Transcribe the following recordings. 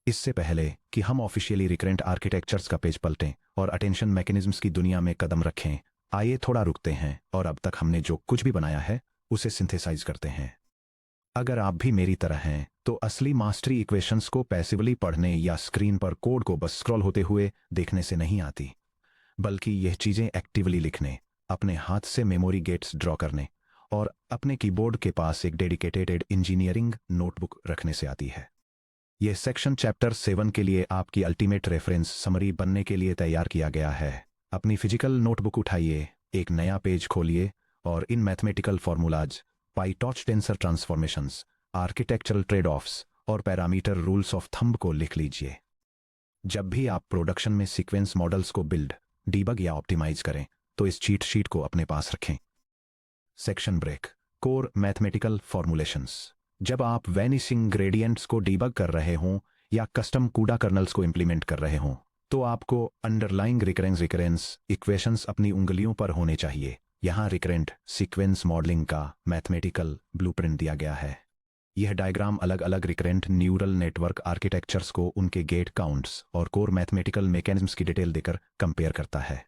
इससे पहले कि हम ऑफिशियली रिकरेंट आर्किटेक्चर्स का पेज पलटें और अटेंशन मैकेनिज्म्स की दुनिया में कदम रखें, आइए थोड़ा रुकते हैं और अब तक हमने जो कुछ भी बनाया है उसे सिंथेसाइज करते हैं। अगर आप भी मेरी तरह हैं तो असली मास्टरी इक्वेशंस को पैसिवली पढ़ने या स्क्रीन पर कोड को बस स्क्रॉल होते हुए देखने से नहीं आती, बल्कि यह चीजें एक्टिवली लिखने, अपने हाथ से मेमोरी गेट्स ड्रॉ करने और अपने कीबोर्ड के पास एक डेडिकेटेड इंजीनियरिंग नोटबुक रखने से आती है। यह सेक्शन चैप्टर 7 के लिए आपकी अल्टीमेट रेफरेंस समरी बनने के लिए तैयार किया गया है। अपनी फिजिकल नोटबुक उठाइए, एक नया पेज खोलिए और इन mathematical formulas, PyTorch tensor transformations, architectural trade offs और पैरामीटर रूल्स ऑफ थंब को लिख लीजिए। जब भी आप प्रोडक्शन में सीक्वेंस मॉडल्स को बिल्ड, डीबग या ऑप्टिमाइज करें तो इस चीट शीट को अपने पास रखें। Section break, core mathematical formulations. जब आप वैनिशिंग ग्रेडियंट्स को डीबग कर रहे हों या कस्टम कूडा कर्नल्स को इंप्लीमेंट कर रहे हों तो आपको अंडरलाइंग रिकरेंस इक्वेशंस अपनी उंगलियों पर होने चाहिए। यहाँ रिकरेंट सीक्वेंस मॉडलिंग का मैथमेटिकल ब्लूप्रिंट दिया गया है। यह डायग्राम अलग अलग रिकरेंट न्यूरल नेटवर्क आर्किटेक्चर्स को उनके गेट काउंट्स और कोर मैथमेटिकल मैकेनिज्म्स की डिटेल देकर कंपेयर करता है।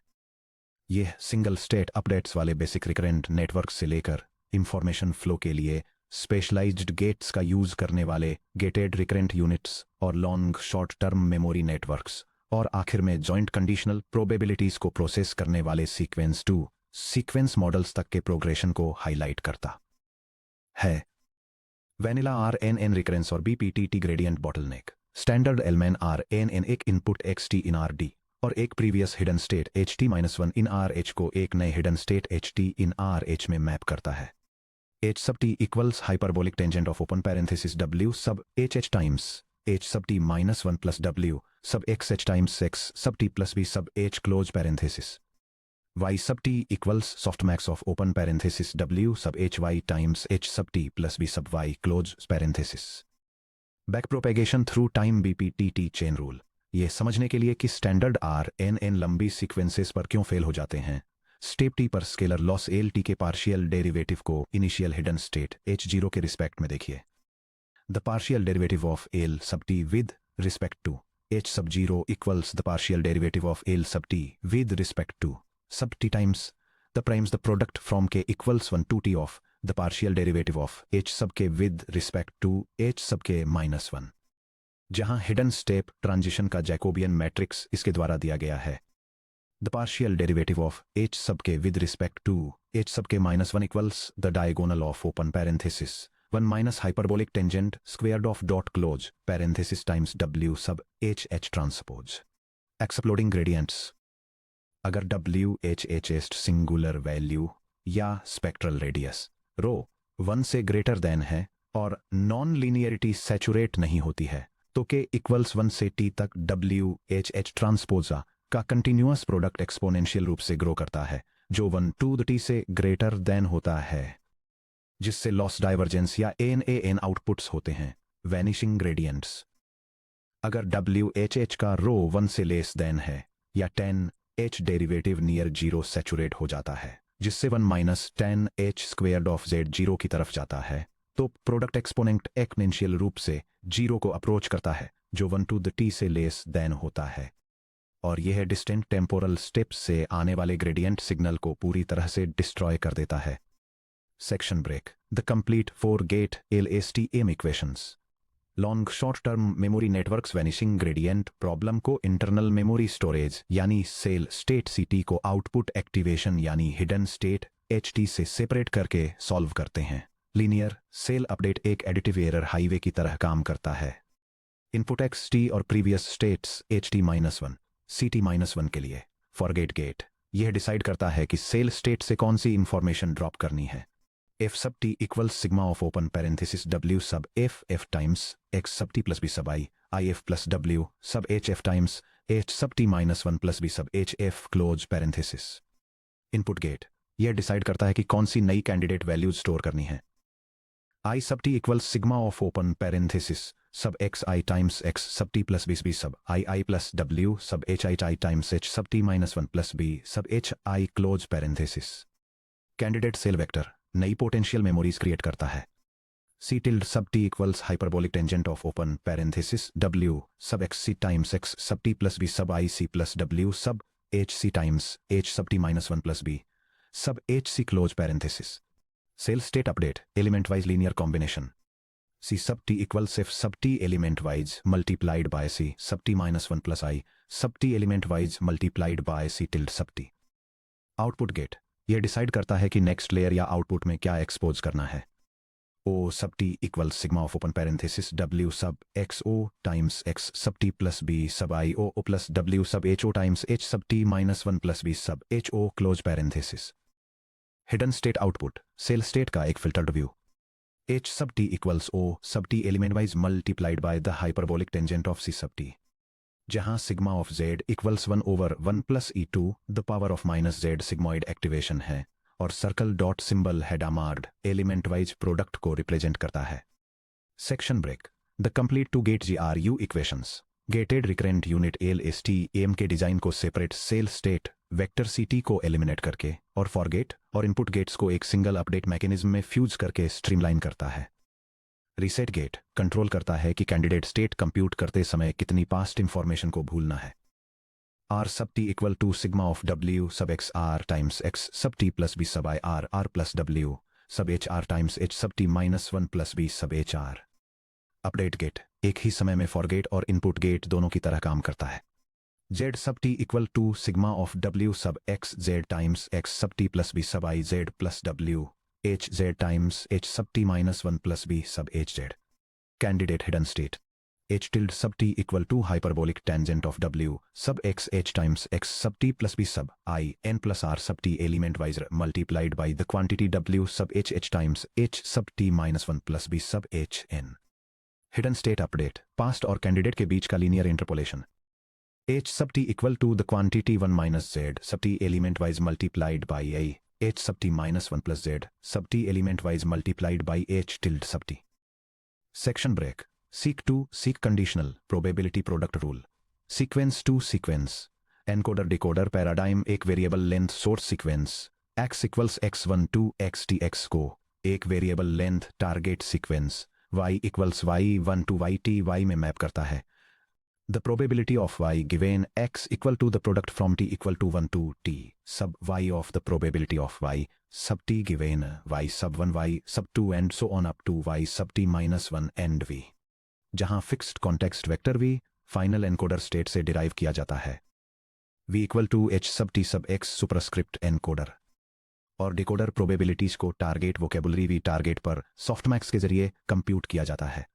यह सिंगल स्टेट अपडेट्स वाले बेसिक रिकरेंट नेटवर्क से लेकर इंफॉर्मेशन फ्लो के लिए स्पेशलाइज्ड गेट्स का यूज करने वाले गेटेड रिकरेंट यूनिट्स और long short term memory networks और आखिर में जॉइंट कंडीशनल प्रोबेबिलिटीज को प्रोसेस करने वाले सीक्वेंस टू सीक्वेंस मॉडल्स तक के प्रोग्रेशन को हाईलाइट करता है। वैनिला RNN रिकरेंस और BPTT gradient bottleneck. Standard Ellmann RNN एक इनपुट XT इन RD और एक प्रीवियस हिडन स्टेट HT-1 इन RH को एक नए हिडन स्टेट HT इन RH में मैप करता है। H sub t equals hyperbolic tangent of open parenthesis W sub HH times H sub t minus 1 plus W sub XH times X sub t plus B sub H close parenthesis. Y sub t equals softmax of open parenthesis W sub HY times H sub t plus B sub Y close parenthesis. Backpropagation through time BPTT chain rule. ये समझने के लिए कि standard RNN लंबी sequences पर क्यों fail हो जाते हैं, स्टेप टी पर स्केलर लॉस LT के पार्शियल डेरिवेटिव को इनिशियल हिडन स्टेट H0 के रिस्पेक्ट में देखिए। The partial derivative of L sub t with respect to H sub 0 equals the partial derivative of L sub t with respect to sub t times the primes the product from k equals 1 to t of the partial derivative of H sub k with respect to H sub के -1, जहां hidden step transition का Jacobian matrix इसके द्वारा दिया गया है। The partial derivative of H sub k with respect to H sub k minus 1 equals the diagonal of open parenthesis 1 minus hyperbolic tangent squared of dot close parenthesis times W sub H transpose. Exploding gradients. अगर W H singular value या spectral radius rho 1 से greater than है और non-linearity saturate नहीं होती है तो k equals 1 से t तक W H transpose का कंटिन्यूअस प्रोडक्ट एक्सपोनेंशियल रूप से ग्रो करता है जो 1 to the t से ग्रेटर देन होता है, जिससे लॉस डाइवर्जेंस या NaN आउटपुट्स होते हैं, वैनिशिंग ग्रेडियंट्स। अगर WHH का रो 1 से लेस देन है या 10H derivative near zero saturate हो जाता है, जिससे 1 minus 10H squared of Z0 की तरफ जाता है, तो प्रोडक्ट एक्सपोनेंट एक्सपोनेंशियल रूप से जीरो को अप्रोच करता है जो 1 to the t से लेस देन होता है, और यह डिस्टेंट टेम्पोरल स्टेप्स से आने वाले ग्रेडियंट सिग्नल को पूरी तरह से डिस्ट्रॉय कर देता है। Section break, the complete 4 gate LSTM equations. Long short term memory networks vanishing gradient problem को इंटरनल मेमोरी स्टोरेज यानी सेल स्टेट CT को आउटपुट एक्टिवेशन यानी हिडन स्टेट HT से सेपरेट करके सॉल्व करते हैं। लीनियर सेल अपडेट एक additive error highway की तरह काम करता है। इनपुट XT और प्रीवियस स्टेट्स HT-1 CT-1 के लिए फॉरगेट गेट यह डिसाइड करता है कि सेल स्टेट से कौन सी इंफॉर्मेशन ड्रॉप करनी है। F sub t equals sigma of open parenthesis W sub F times X sub t plus B sub I IF plus W sub HF times H sub t-1 plus B sub HF close parenthesis. Input gate यह decide करता है कि कौन सी नई candidate values store करनी है। I sub t equals sigma of open parenthesis sub xi times x sub t plus b sub I plus w sub hi times h sub t-1 plus b sub hi close parenthesis। Candidate cell vector नई potential memories create करता है। C tilde sub t equals hyperbolic tangent of open parenthesis w sub x c times x sub t plus b sub I c plus w sub h c times h sub t minus 1 plus b sub h c close parenthesis. Cell state update element wise linear combination. C sub t equals f sub t element wise multiplied by c sub t minus 1 plus I sub t element wise multiplied by c tilde sub t. Output gate यह decide करता है कि next layer या output में क्या expose करना है. O sub t equals sigma of open parenthesis w sub x o times x sub t plus b sub I o plus w sub h o times h sub t minus 1 plus b sub h o close parenthesis. Hidden state output cell state का एक filtered view. h sub t equals o sub t element wise multiplied by the hyperbolic tangent of c sub t. जहां sigma of z equals 1 over 1 plus e2 the power of minus z sigmoid activation है और circle dot symbol Hadamard element wise product को represent करता है. Section break the complete two gate GRU equations. Gated recurrent unit LSTM के design को separate cell state vector CT को eliminate करके और फॉरगेट और इनपुट गेट्स को एक सिंगल अपडेट मैकेनिज्म में फ्यूज करके स्ट्रीमलाइन करता है. रीसेट गेट कंट्रोल करता है कि कैंडिडेट स्टेट कंप्यूट करते समय कितनी पास्ट इंफॉर्मेशन को भूलना है. R sub t equal to sigma of w sub x r times x sub t plus b sub I r plus w sub h r times h sub t minus 1 plus b sub h r. Update gate एक ही समय में forget और input gate दोनों की तरह काम करता है. Z sub t equal to sigma of w sub x z times x sub t plus b sub I z plus w h z times h sub t minus 1 plus b sub h z. Candidate hidden state. H tilde sub t equal to hyperbolic tangent of w sub x h times x sub t plus b sub I n plus r sub t element wise multiplied by the quantity w sub h times h sub t minus 1 plus b sub h n. Hidden state update past और candidate के बीच का linear interpolation. H sub t equal to the quantity 1 minus z sub t element wise multiplied by a h sub t minus 1 plus z sub t element wise multiplied by h tilde sub t. Section break. Seek to seek conditional probability product rule. Sequence to sequence. Encoder decoder paradigm एक variable length source sequence x equals x1 to xtx को एक variable length target sequence y equals y1 to yty में map करता है. The probability of y given x equal to the product from t equal to 1 to t sub y of the probability of y sub t given y sub 1 y sub 2 and so on up to y sub t minus 1 and v. जहां fixed context vector v final encoder state से derive किया जाता है. v equal to h sub t sub x superscript encoder और decoder probabilities को target vocabulary v target पर softmax के जरिए कंप्यूट किया जाता है.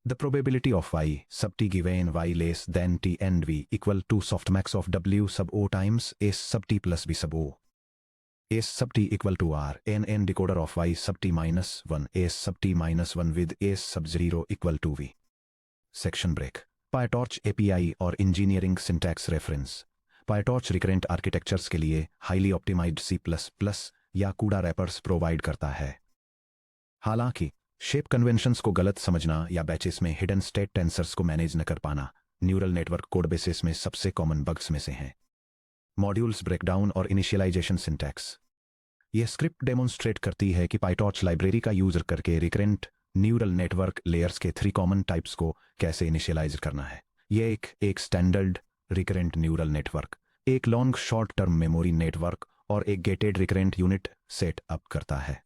The probability of y sub t given y less than t and v equal to softmax of w sub o times s sub t plus b sub o. S sub t equal to r n decoder of y sub t minus 1 s sub t minus 1 with s sub 0 equal to v. Section break. PyTorch API और engineering syntax reference. PyTorch recurrent architectures के लिए highly optimised C++ या कूडा rappers provide करता है. हालांकि shape conventions को गलत समझना या बैचेस में हिडन स्टेट टेंसर्स को मैनेज न कर पाना न्यूरल नेटवर्क कोड बेसिस में सबसे कॉमन बग्स में से हैं. मॉड्यूल्स ब्रेकडाउन और इनिशियलाइजेशन सिंटैक्स. यह स्क्रिप्ट डेमोन्स्ट्रेट करती है कि PyTorch लाइब्रेरी का यूज करके रिकरेंट न्यूरल नेटवर्क लेयर्स के 3 कॉमन टाइप्स को कैसे इनिशियलाइज करना है. यह एक स्टैंडर्ड रिकरेंट न्यूरल नेटवर्क, एक long short term memory network और एक gated recurrent unit set up करता है.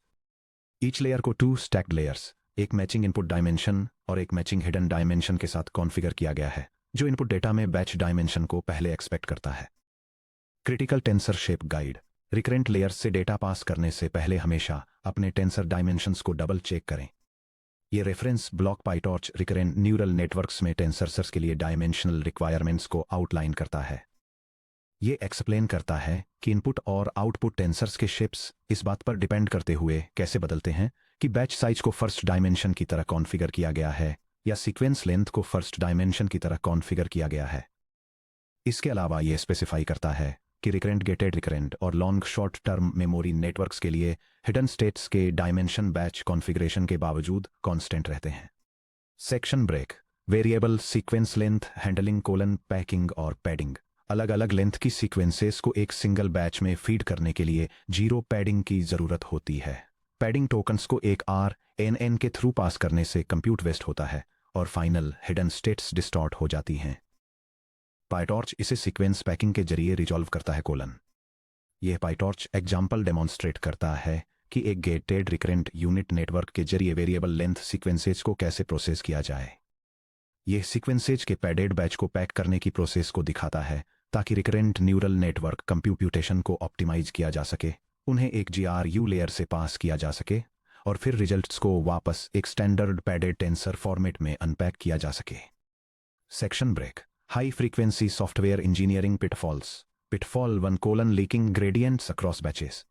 ईच लेयर को 2 स्टैक्ड लेयर्स, एक मैचिंग इनपुट डायमेंशन और एक मैचिंग हिडन डायमेंशन के साथ कॉन्फ़िगर किया गया है जो इनपुट डेटा में बैच डायमेंशन को पहले एक्सपेक्ट करता है. Critical tensor shape guide. Recurrent layers से डेटा पास करने से पहले हमेशा अपने टेंसर डायमेंशंस को डबल चेक करें. ये reference block PyTorch recurrent neural networks में टेंसर्स के लिए डायमेंशनल रिक्वायरमेंट्स को आउटलाइन करता है. ये एक्सप्लेन करता है कि इनपुट और आउटपुट टेंसर्स के शेप्स इस बात पर डिपेंड करते हुए कैसे बदलते हैं कि बैच साइज को फर्स्ट डायमेंशन की तरह कॉन्फ़िगर किया गया है या सीक्वेंस लेंथ को फर्स्ट डायमेंशन की तरह कॉन्फ़िगर किया गया है. इसके अलावा यह स्पेसिफाई करता है कि रिकरेंट गेटेड रिकरेंट और long short term memory networks के लिए हिडन स्टेट्स के डायमेंशन बैच कॉन्फ़िगरेशन के बावजूद कांस्टेंट रहते हैं. Section break. Variable sequence length handling packing और पैडिंग. अलग अलग लेंथ की सीक्वेंसेस को एक सिंगल बैच में फीड करने के लिए जीरो पैडिंग की जरूरत होती है. पैडिंग टोकन्स को एक RNN के थ्रू पास करने से कंप्यूट वेस्ट होता है और फाइनल हिडन स्टेट्स डिस्टॉर्ट हो जाती हैं। पाइटॉर्च इसे सीक्वेंस पैकिंग के जरिए रिजॉल्व करता है। यह पाइटॉर्च एग्जाम्पल डेमोन्स्ट्रेट करता है कि एक गेटेड रिकरेंट यूनिट नेटवर्क के जरिए वेरिएबल लेंथ सीक्वेंसेज को कैसे प्रोसेस किया जाए। यह सीक्वेंसेज के पैडेड बैच को पैक करने की प्रोसेस को दिखाता है ताकि रिकरेंट न्यूरल नेटवर्क कंप्यूटेशन को ऑप्टिमाइज किया जा सके, उन्हें एक GRU लेयर से पास किया जा सके और फिर रिजल्ट्स को वापस एक स्टैंडर्ड पैडेड टेंसर फॉर्मेट में अनपैक किया जा सके। Section break. High frequency software engineering pitfalls. Pitfall 1: leaking gradients across batches.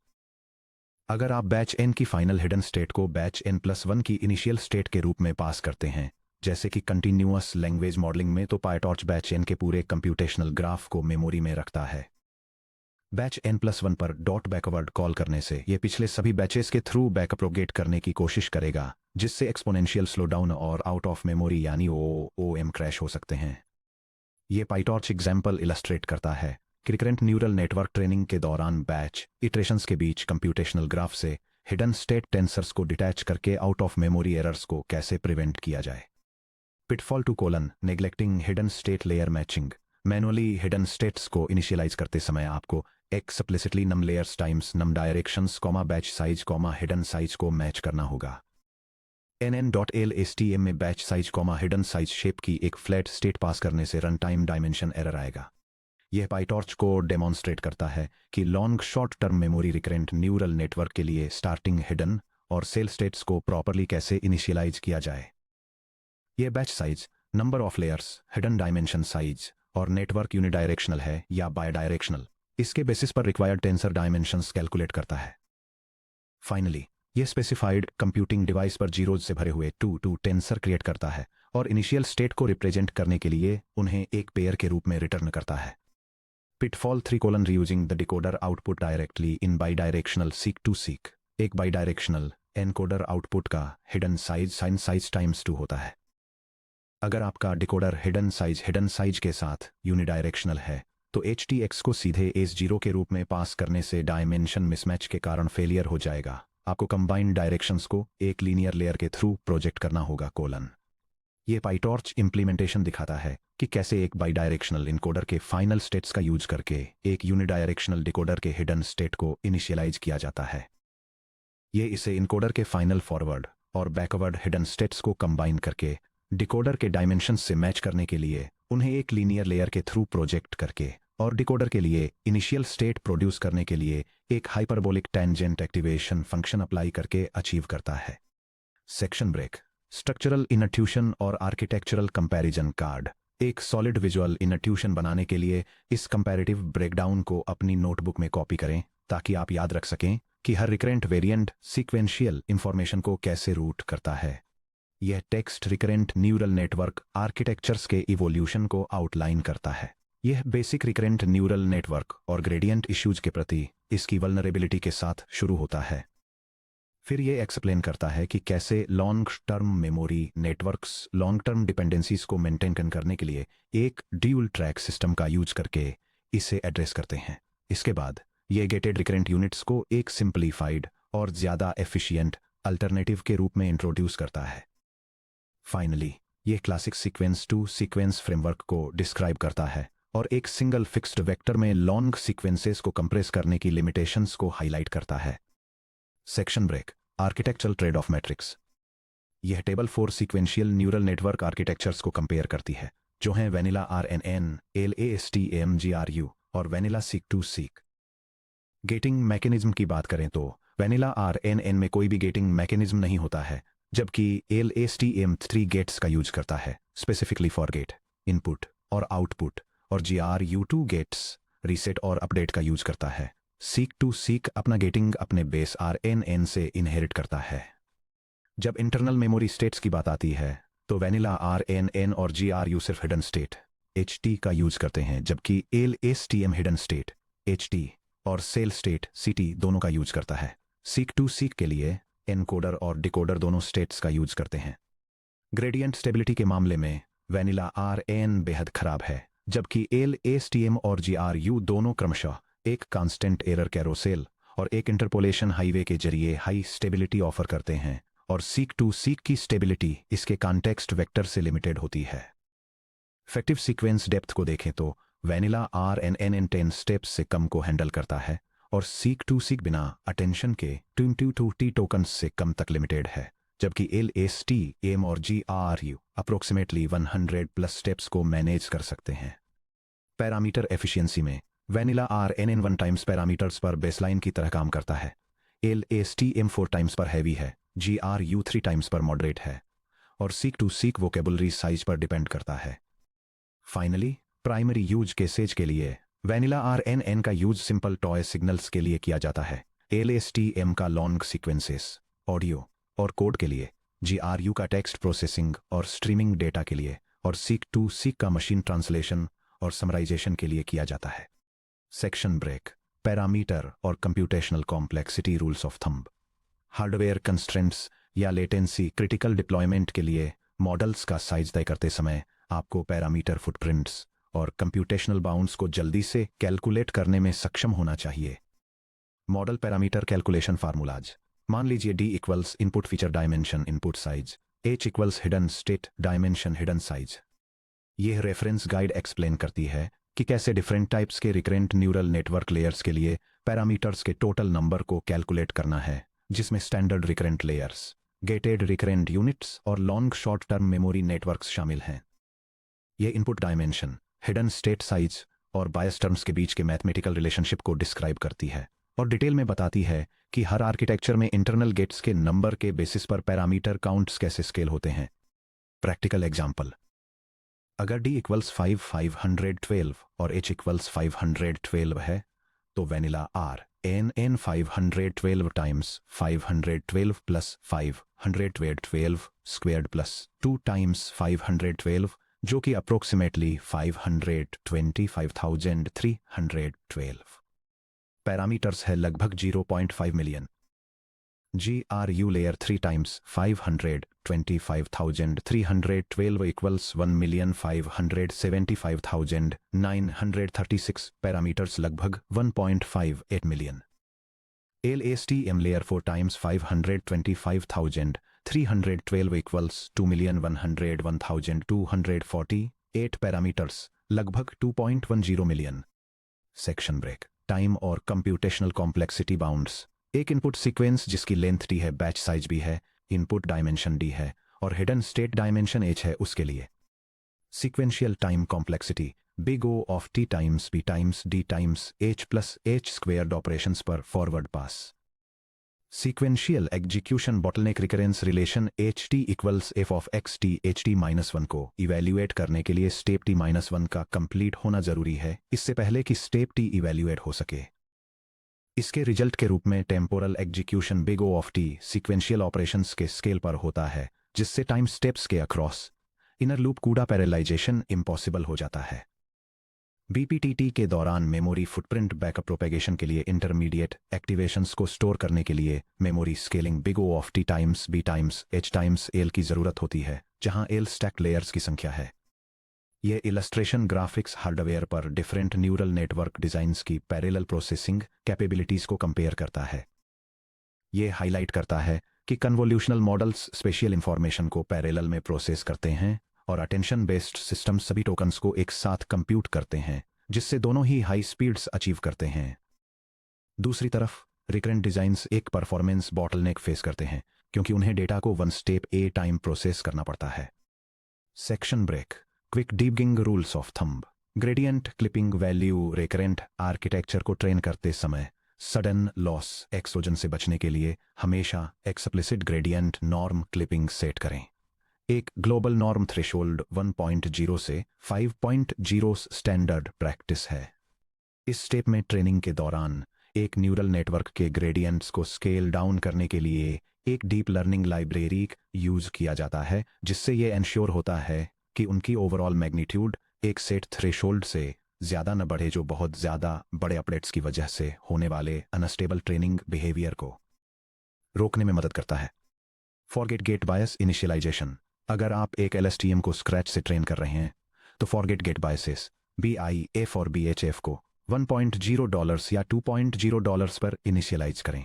अगर आप बैच N की फाइनल हिडन स्टेट को बैच N+1 की इनिशियल स्टेट के रूप में पास करते हैं, जैसे कि कंटिन्यूअस लैंग्वेज मॉडलिंग में, तो पाइटॉर्च बैच N के पूरे कंप्यूटेशनल ग्राफ को मेमोरी में रखता है। बैच N+1 पर डॉट बैकवर्ड कॉल करने से यह पिछले सभी बैचेस के थ्रू बैकप्रोगेट करने की कोशिश करेगा, जिससे एक्सपोनेंशियल स्लोडाउन और आउट ऑफ मेमोरी यानी OOM क्रैश हो सकते हैं। यह पाइटॉर्च एग्जाम्पल इलस्ट्रेट करता है कि रिकरेंट न्यूरल नेटवर्क ट्रेनिंग के दौरान बैच इटरेशंस के बीच कंप्यूटेशनल ग्राफ से हिडन स्टेट टेंसर्स को डिटैच करके आउट ऑफ मेमोरी एरर्स को कैसे प्रिवेंट किया जाए। Pitfall 2: neglecting hidden state layer matching. Manually hidden states को इनिशियलाइज करते समय आपको explicitly num layers times num directions batch size hidden size को मैच करना होगा। NN.LSTM में batch size hidden size shape की एक फ्लैट स्टेट पास करने से रन टाइम डायमेंशन एरर आएगा। यह पाइटॉर्च को डेमोन्स्ट्रेट करता है कि long short term memory recurrent neural network के लिए स्टार्टिंग हिडन और सेल स्टेट्स को प्रॉपरली कैसे इनिशियलाइज किया जाए। यह batch size, number of layers, hidden dimension size और नेटवर्क यूनिडायरेक्शनल है या बायडायरेक्शनल, इसके बेसिस पर रिक्वायर्ड टेंसर डायमेंशंस कैलकुलेट करता है। फाइनली यह स्पेसिफाइड कंप्यूटिंग डिवाइस पर जीरोज से भरे हुए 2 टेंसर क्रिएट करता है और इनिशियल स्टेट को रिप्रेजेंट करने के लिए उन्हें एक पेयर के रूप में रिटर्न करता है। Pitfall 3: reusing the decoder output directly in bidirectional seq to seq. एक बाईडायरेक्शनल एनकोडर आउटपुट का हिडन साइज टाइम्स 2 होता है। अगर आपका डिकोडर हिडन साइज के साथ यूनिडायरेक्शनल है तो HTX को सीधे S0 के रूप में पास करने से डायमेंशन मिसमैच के कारण फेलियर हो जाएगा। आपको कंबाइंड डायरेक्शंस को एक लीनियर लेयर के थ्रू प्रोजेक्ट करना होगा। यह पाइटॉर्च इंप्लीमेंटेशन दिखाता है कि कैसे एक बाईडायरेक्शनल इनकोडर के फाइनल स्टेट्स का यूज करके एक यूनिडायरेक्शनल डिकोडर के हिडन स्टेट को इनिशियलाइज किया जाता है। यह इसे इनकोडर के फाइनल फॉरवर्ड और बैकवर्ड हिडन स्टेट्स को कंबाइन करके डिकोडर के डायमेंशंस से मैच करने के लिए उन्हें एक लीनियर लेयर के थ्रू प्रोजेक्ट करके और डिकोडर के लिए इनिशियल स्टेट प्रोड्यूस करने के लिए एक hyperbolic tangent activation function apply करके अचीव करता है। Section break. स्ट्रक्चरल इनट्यूशन और आर्किटेक्चरल कंपैरिजन कार्ड। एक सॉलिड विजुअल इनट्यूशन बनाने के लिए इस कंपैरेटिव ब्रेकडाउन को अपनी नोटबुक में कॉपी करें ताकि आप याद रख सकें कि हर रिकरेंट वेरिएंट सीक्वेंशियल इंफॉर्मेशन को कैसे रूट करता है। यह text recurrent neural network architectures के इवोल्यूशन को आउटलाइन करता है। यह बेसिक रिकरेंट न्यूरल नेटवर्क और ग्रेडियंट इश्यूज के प्रति इसकी वल्नरेबिलिटी के साथ शुरू होता है। फिर यह एक्सप्लेन करता है कि कैसे long term memory networks long term dependencies को मेंटेन करने के लिए एक ड्यूल ट्रैक सिस्टम का यूज करके इसे एड्रेस करते हैं। इसके बाद यह गेटेड रिकरेंट यूनिट्स को एक सिंप्लीफाइड और ज्यादा एफिशिएंट अल्टरनेटिव के रूप में इंट्रोड्यूस करता है। फाइनली यह classic sequence to sequence framework को डिस्क्राइब करता है और एक सिंगल फिक्स्ड वेक्टर में लॉन्ग सीक्वेंसेस को कंप्रेस करने की लिमिटेशंस को हाईलाइट करता है। Section break. Architectural trade off matrix. यह table 4 sequential neural network architectures को कंपेयर करती है, जो हैं वैनिला RNN, LASTM GRU और vanilla seq to seq. Gating mechanism की बात करें तो वैनिला RNN में कोई भी गेटिंग मैकेनिज्म नहीं होता है, जबकि LASTM 3 गेट्स का यूज करता है स्पेसिफिकली फॉर गेट इनपुट और आउटपुट, और GRU 2 गेट्स रीसेट और अपडेट का यूज करता है। सीक टू सीक अपना गेटिंग अपने बेस RNN से इनहेरिट करता है। जब इंटरनल मेमोरी स्टेट्स की बात आती है तो वैनिला RNN और GRU सिर्फ हिडन स्टेट HT का यूज करते हैं, जबकि LASTM हिडन स्टेट HT और सेल स्टेट CT दोनों का यूज करता है। सीक टू सीक के लिए एनकोडर और डिकोडर दोनों स्टेट्स का यूज करते हैं। ग्रेडियंट स्टेबिलिटी के मामले में वैनिला RN बेहद खराब है, जबकि LASTM और GRU दोनों क्रमशः एक कांस्टेंट एरर कैरोसेल और एक इंटरपोलेशन हाईवे के जरिए हाई स्टेबिलिटी ऑफर करते हैं, और सीक टू सीक की स्टेबिलिटी इसके कॉन्टेक्स्ट वेक्टर से लिमिटेड होती है। इफेक्टिव सीक्वेंस डेप्थ को देखें तो वैनिला RNN इन 10 स्टेप्स से कम को हैंडल करता है, और सीक टू सीक बिना अटेंशन के 22T टोकन्स से कम तक लिमिटेड है, जबकि LSTM और GRU अप्रोक्सीमेटली 100+ स्टेप्स को मैनेज कर सकते हैं। पैरामीटर एफिशिएंसी में वैनिला RNN 1 टाइम्स पैरामीटर्स पर बेसलाइन की तरह काम करता है, LSTM 4 टाइम्स पर हैवी है, GRU 3 टाइम्स पर मॉडरेट है, और seq to seq vocabulary size पर डिपेंड करता है। फाइनली प्राइमरी यूज केसेज के लिए वैनिला RNN का यूज सिंपल टॉय सिग्नल्स के लिए किया जाता है, LSTM का लॉन्ग सीक्वेंसेस, ऑडियो और कोड के लिए, GRU का टेक्स्ट प्रोसेसिंग और स्ट्रीमिंग डेटा के लिए, और सीक टू सीक का मशीन ट्रांसलेशन और समराइजेशन के लिए किया जाता है। Section break. पैरामीटर और computational complexity rules of thumb. Hardware constraints या लेटेंसी क्रिटिकल डिप्लॉयमेंट के लिए मॉडल्स का साइज तय करते समय आपको पैरामीटर फुटप्रिंट्स और कंप्यूटेशनल बाउंड्स को जल्दी से कैलकुलेट करने में सक्षम होना चाहिए। Model parameter calculation formulas. मान लीजिए D equals input feature dimension input size, H equals hidden state dimension hidden size. यह रेफरेंस गाइड एक्सप्लेन करती है कि कैसे डिफरेंट टाइप्स के रिकरेंट न्यूरल नेटवर्क लेयर्स के लिए पैरामीटर्स के टोटल नंबर को कैलकुलेट करना है, जिसमें standard recurrent layers, gated recurrent units और long short term memory networks शामिल हैं। यह input dimension, hidden state size और बायस टर्म्स के बीच के मैथमेटिकल रिलेशनशिप को डिस्क्राइब करती है और डिटेल में बताती है कि हर आर्किटेक्चर में इंटरनल गेट्स के नंबर के बेसिस पर पैरामीटर काउंट्स कैसे स्केल होते हैं। Practical example. अगर D इक्वल्स 512 और H इक्वल्स 512 है, तो vanilla RNN 512 times 512 plus 512 squared plus 2 times 512, जो कि अप्रोक्सीमेटली 525,312 पैरामीटर्स है, लगभग 0.5 million. GRU layer 3 times 525,312 equals 1,575,936 parameters, लगभग 1.58 million. LSTM layer 4 times 525,312 equals 2,101,248 parameters, लगभग 2.10 मिलियन। Section break. टाइम और कंप्यूटेशनल कॉम्प्लेक्सिटी बाउंड्स। एक इनपुट सीक्वेंस जिसकी लेंथ D है, बैच साइज B है, इनपुट डायमेंशन D है और हिडन स्टेट डायमेंशन H है, उसके लिए sequential time complexity big O of T times B times D times H plus H squared operations पर forward pass. Sequential execution bottleneck recurrence relation HT equals F of XT HT-1 को evaluate करने के लिए step T-1 का complete होना जरूरी है, इससे पहले कि स्टेप T इवैल्यूएट हो सके। इसके रिजल्ट के रूप में temporal execution big O of T sequential operations के स्केल पर होता है, जिससे टाइम स्टेप्स के अक्रॉस इनर लूप कूड़ा पैरेलाइजेशन इम्पॉसिबल हो जाता है। BPTT के दौरान मेमोरी फुटप्रिंट बैकअप प्रोपेगेशन के लिए इंटरमीडिएट एक्टिवेशंस को स्टोर करने के लिए memory scaling big O of T times B times H times L की जरूरत होती है, जहां L स्टैक लेयर्स की संख्या है। यह इलस्ट्रेशन ग्राफिक्स हार्डवेयर पर डिफरेंट न्यूरल नेटवर्क डिजाइंस की पैरेलल प्रोसेसिंग कैपेबिलिटीज को कंपेयर करता है। यह हाईलाइट करता है कि कन्वोल्यूशनल मॉडल्स स्पेशियल इंफॉर्मेशन को पैरेलल में प्रोसेस करते हैं और अटेंशन बेस्ड सिस्टम सभी टोकन्स को एक साथ कंप्यूट करते हैं, जिससे दोनों ही हाई स्पीड्स अचीव करते हैं। दूसरी तरफ रिकरेंट डिजाइंस एक परफॉर्मेंस बॉटलनेक फेस करते हैं, क्योंकि उन्हें डेटा को 1 स्टेप ए टाइम प्रोसेस करना पड़ता है। Section break. Quick debugging rules of thumb. Gradient clipping value recurrent architecture को ट्रेन करते समय सडन लॉस एक्सोजन से बचने के लिए हमेशा explicit gradient norm clipping set करें। एक ग्लोबल नॉर्म थ्रेशोल्ड 1.0 से 5.0 स्टैंडर्ड प्रैक्टिस है। इस स्टेप में ट्रेनिंग के दौरान एक न्यूरल नेटवर्क के ग्रेडियंट्स को स्केल डाउन करने के लिए एक डीप लर्निंग लाइब्रेरी यूज किया जाता है, जिससे यह एंश्योर होता है कि उनकी ओवरऑल मैग्नीट्यूड एक सेट थ्रेशोल्ड से ज्यादा न बढ़े, जो बहुत ज्यादा बड़े अपडेट्स की वजह से होने वाले अनस्टेबल ट्रेनिंग बिहेवियर को रोकने में मदद करता है। Forget gate bias initialization. अगर आप एक LSTM को स्क्रैच से ट्रेन कर रहे हैं, तो फॉरगेट गेट बायसेस BIF और BHF को $1.0 या $2.0 पर इनिशियलाइज करें।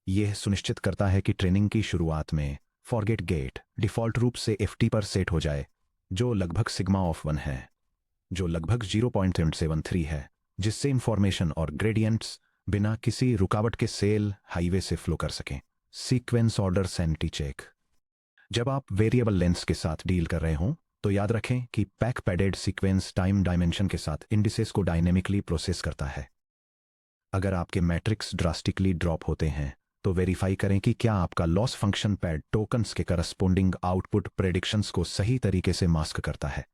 यह सुनिश्चित करता है कि ट्रेनिंग की शुरुआत में फॉरगेट गेट डिफ़ॉल्ट रूप से FT पर सेट हो जाए, जो लगभग सिग्मा ऑफ 1 है, जो लगभग 0.73 है, जिससे इंफॉर्मेशन और ग्रेडियंट्स बिना किसी रुकावट के सेल हाईवे से फ्लो कर सकें। Sequence order sanity check. जब आप वेरिएबल लेंथ्स के साथ डील कर रहे हों तो याद रखें कि pack padded sequence time dimension के साथ इंडिसेस को डायनेमिकली प्रोसेस करता है। अगर आपके मैट्रिक्स ड्रास्टिकली ड्रॉप होते हैं तो वेरीफाई करें कि क्या आपका लॉस फंक्शन पैड टोकन्स के करस्पोंडिंग आउटपुट प्रेडिक्शंस को सही तरीके से मास्क करता है।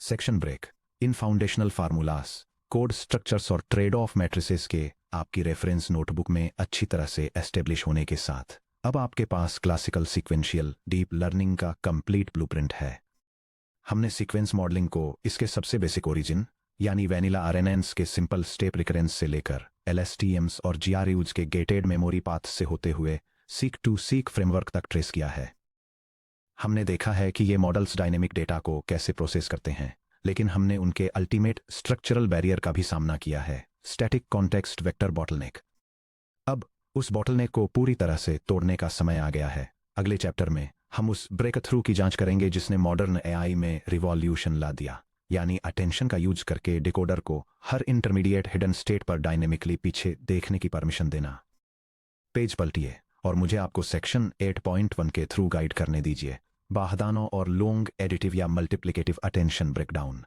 Section break. इन फाउंडेशनल फार्मूलास, कोड स्ट्रक्चर्स और ट्रेड ऑफ मैट्रिसेस के आपकी रेफरेंस नोटबुक में अच्छी तरह से एस्टेब्लिश होने के साथ अब आपके पास क्लासिकल सीक्वेंशियल डीप लर्निंग का कंप्लीट ब्लूप्रिंट है। हमने सीक्वेंस मॉडलिंग को इसके सबसे बेसिक ओरिजिन यानी वैनिला आरएनएन्स के सिंपल स्टेप रिकरेंस से लेकर LSTMs और GRUs के गेटेड मेमोरी पाथ से होते हुए सीक टू सीक फ्रेमवर्क तक ट्रेस किया है। हमने देखा है कि ये मॉडल्स डायनेमिक डेटा को कैसे प्रोसेस करते हैं, लेकिन हमने उनके अल्टीमेट स्ट्रक्चरल बैरियर का भी सामना किया है, स्टैटिक कॉन्टेक्स्ट वेक्टर बॉटलनेक। अब उस बॉटलनेक को पूरी तरह से तोड़ने का समय आ गया है। अगले चैप्टर में हम उस ब्रेक थ्रू की जांच करेंगे जिसने मॉडर्न AI में रिवॉल्यूशन ला दिया, यानी अटेंशन का यूज करके डिकोडर को हर इंटरमीडिएट हिडन स्टेट पर डायनेमिकली पीछे देखने की परमिशन देना। पेज पलटिए और मुझे आपको सेक्शन 8.1 के थ्रू गाइड करने दीजिए। बाहदानों और लॉन्ग एडिटिव या मल्टीप्लिकेटिव अटेंशन ब्रेकडाउन।